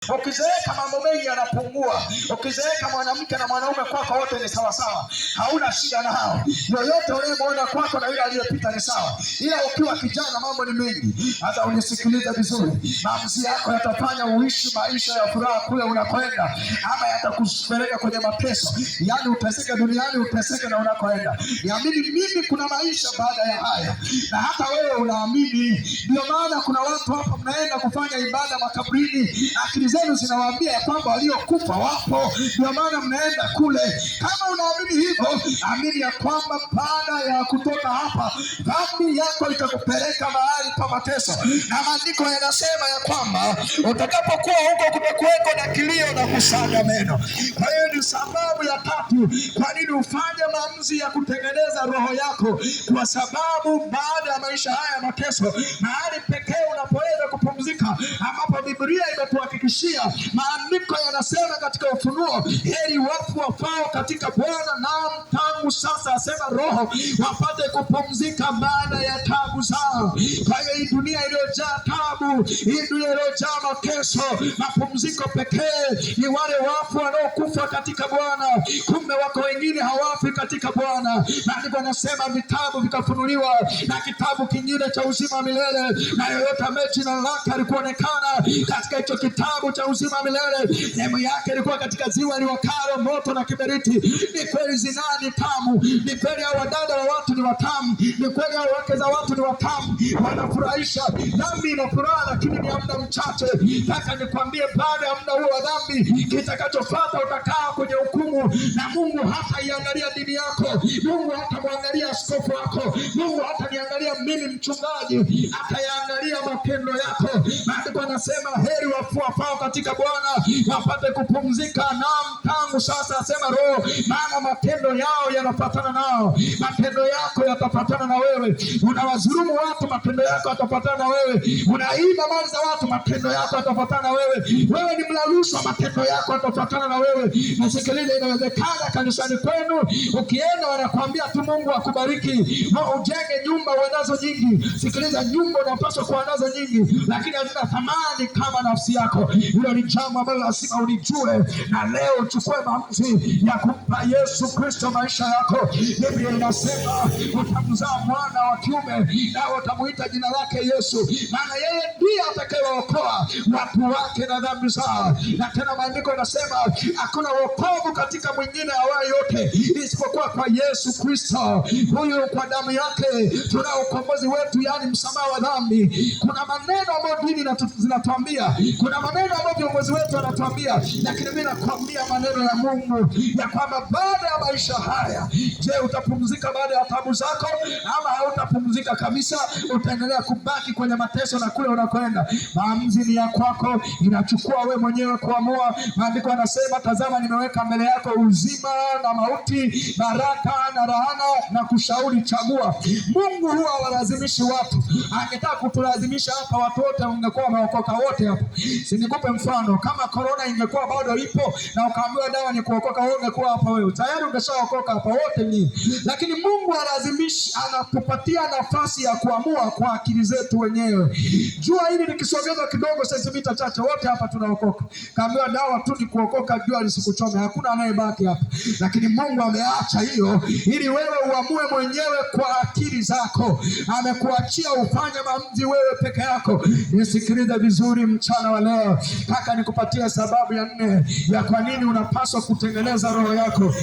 Ukizeeka mambo mengi yanapungua. Ukizeeka mwanamke na mwanaume kwako wote ni sawa sawa, hauna shida nao. Yoyote unayemwona kwako na yule aliyepita ni sawa, ila ukiwa kijana mambo ni mengi. Hata unisikilize vizuri, maamuzi yako yatafanya uishi maisha ya furaha kule unakoenda, ama yatakupeleka kwenye mateso. Yani uteseke duniani, uteseke na unakoenda. Niamini mimi, kuna maisha baada ya haya, na hata wewe unaamini. Ndio maana kuna watu hapa mnaenda kufanya ibada makaburini, akili zenu zinawaambia kwamba waliokufa wapo, ndio maana mnaenda kule. Kama unaamini hivyo, amini ya kwamba baada ya kutoka hapa, dhambi yako itakupeleka mahali pa mateso. Na maandiko yanasema ya kwamba utakapokuwa huko kumekuweko na kilio na kusaga meno. Kwa hiyo ni sababu ya tatu kwa nini ufanye maamuzi ya kutengeneza roho yako, kwa sababu baada ya maisha haya mateso, mahali pekee unapoweza kupumzika, ambapo Biblia imetuhakikishia, maandiko yanasema katika Ufunuo, heri wafu wafao katika Bwana, naam tangu sasa asema Roho, wapate kupumzika baada ya tabu zao. Kwa hiyo hii dunia iliyojaa tabu, hii dunia iliyojaa mateso, mapumziko pekee ni wale wafu wanaokufa katika Bwana. Kumbe wako wengine hawafi katika Bwana. Maandiko yanasema vitabu vikafunuliwa, na kitabu kingine cha uzima milele, na yoyote ambaye jina lake alikuonekana katika hicho kitabu cha uzima milele, sehemu yake ilikuwa katika ziwa liwakalo moto na kiberiti. Ni kweli zinaa ni tamu, ni kweli hao wadada wa watu ni watamu, ni kweli hao wake za watu ni watamu, wanafurahisha. Dhambi ina furaha, lakini ni muda mchache. Nataka nikwambie, baada ya muda huo wa dhambi, kitakachofuata utakaa kwenye hukumu, na Mungu hata iangalia dini yako, Mungu hata muangalia askofu wako, Mungu hata niangalia mimi mchungaji, atayaangalia matendo yako. Maandiko yanasema heri wafu wafao katika Bwana, wapate kupumzika, naam tangu sasa asema Roho, maana matendo yao yanapatana nao. Matendo yako yatapatana na wewe. Unawadhulumu watu, matendo yako yatapatana na wewe. Unaiba mali za watu, matendo yako yatapatana na wewe. Wewe ni mla rushwa, matendo yako yatapatana na wewe. Nasikiliza, inawezekana kanisani kwenu ukienda wanakuambia tu Mungu akubariki, ujenge nyumba unazo nyingi. Sikiliza, nyumba unapaswa kuwa nazo nyingi, lakini hazina thamani kama nafsi yako. Hilo ni jambo ambalo lazima ulijue, na leo uchukue maamuzi ya kumpa Yesu Kristo maisha yako. Biblia inasema utamzaa mwana wa kiume, na utamuita jina lake Yesu, maana yeye ndiye atakayewaokoa watu wake na dhambi zao. Na tena maandiko yanasema hakuna wokovu katika mwingine awaye yote isipokuwa kwa Yesu Kristo. Huyu kwa damu yake tunao ukombozi wetu, yani msamaha wa dhambi. Kuna maneno ambayo dini zinatuambia, kuna maneno ambayo viongozi wetu wanatuambia, lakini mimi nakwambia maneno ya Mungu ya kwamba baada ya maisha haya, je, utapumzika baada ya tabu zako ama hautapumzika kabisa? Utaendelea kubaki kwenye mateso na kule unakoenda? Maamuzi ni ya kwako, inachukua we mwenyewe kuamua. Maandiko yanasema, tazama nimeweka mbele yako uzima na mauti, baraka na laana, na kushauri, chagua. Mungu huwa hawalazimishi watu. Angetaka kutulazimisha hapa watu wote ungekuwa wameokoka wote hapa. Si nikupe mfano, kama corona ingekuwa bado ipo na ukaambiwa dawa ni kuokoka, wewe ungekuwa hapa, wewe tayari ungeshaokoka hapa wote ni. Lakini Mungu halazimishi, anatupatia nafasi ya kuamua kwa akili zetu wenyewe. Jua hili likisogezwa kidogo sentimita chache, wote hapa tunaokoka. Kaambiwa dawa tu ni kuokoka, jua lisikuchome, hakuna anayebaki hapa. Lakini Mungu ameacha hiyo ili wewe uamue mwenyewe kwa akili zako. Amekuachia ufanye maamuzi wewe peke yako. Nisikilize vizuri mchana wa leo, nataka nikupatie sababu ya 4 ya kwa nini unapaswa kutengeneza roho yako.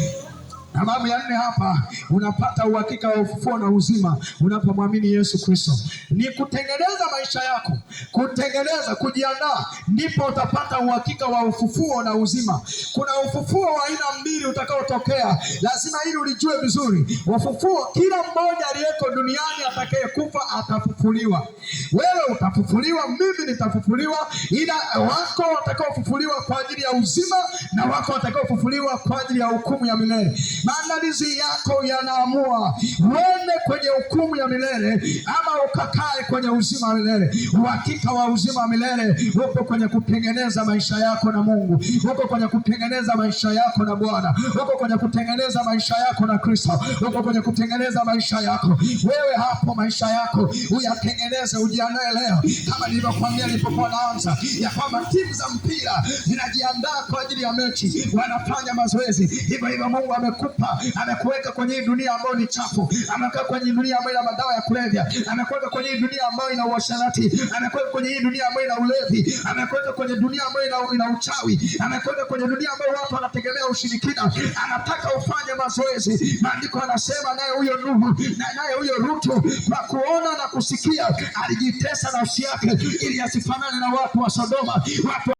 Sababu ya 4 hapa, unapata uhakika wa ufufuo na uzima unapomwamini Yesu Kristo. Ni kutengeneza maisha yako, kutengeneza, kujiandaa, ndipo utapata uhakika wa ufufuo na uzima. Kuna ufufuo wa aina 2 utakaotokea, lazima hili ulijue vizuri. Ufufuo, kila mmoja aliyeko duniani atakayekufa atafufuliwa. Wewe utafufuliwa, mimi nitafufuliwa, ila wako watakaofufuliwa kwa ajili ya uzima, na wako watakaofufuliwa kwa ajili ya hukumu ya milele. Maandalizi yako yanaamua uende kwenye hukumu ya milele ama ukakae kwenye uzima wa milele. Uhakika wa uzima wa milele uko kwenye kutengeneza maisha yako na Mungu, uko kwenye kutengeneza maisha yako na Bwana, uko kwenye kutengeneza maisha yako na Kristo, uko kwenye kutengeneza maisha yako wewe. Hapo maisha yako uyatengeneze, ujiandae leo, kama nilivyokuambia nilipokuwa naanza, ya kwamba timu za mpira zinajiandaa kwa ajili ya mechi, wanafanya mazoezi. Hivyo hivyo Mungu amekupa, amekuweka kwenye hii dunia ambayo ni chafu, amekuweka kwenye dunia ambayo ina madawa ya kulevya, amekuweka kwenye hii dunia ambayo ina uasherati, amekuweka kwenye hii dunia ambayo ina ulevi, amekuweka kwenye dunia ambayo ina uchawi, amekuweka kwenye dunia ambayo watu wanategemea ushirikina. Anataka ufanye mazoezi. Maandiko anasema naye huyo Nuhu, naye huyo Rutu, kwa kuona na kusikia alijitesa nafsi yake ili asifanane na watu wa Sodoma, watu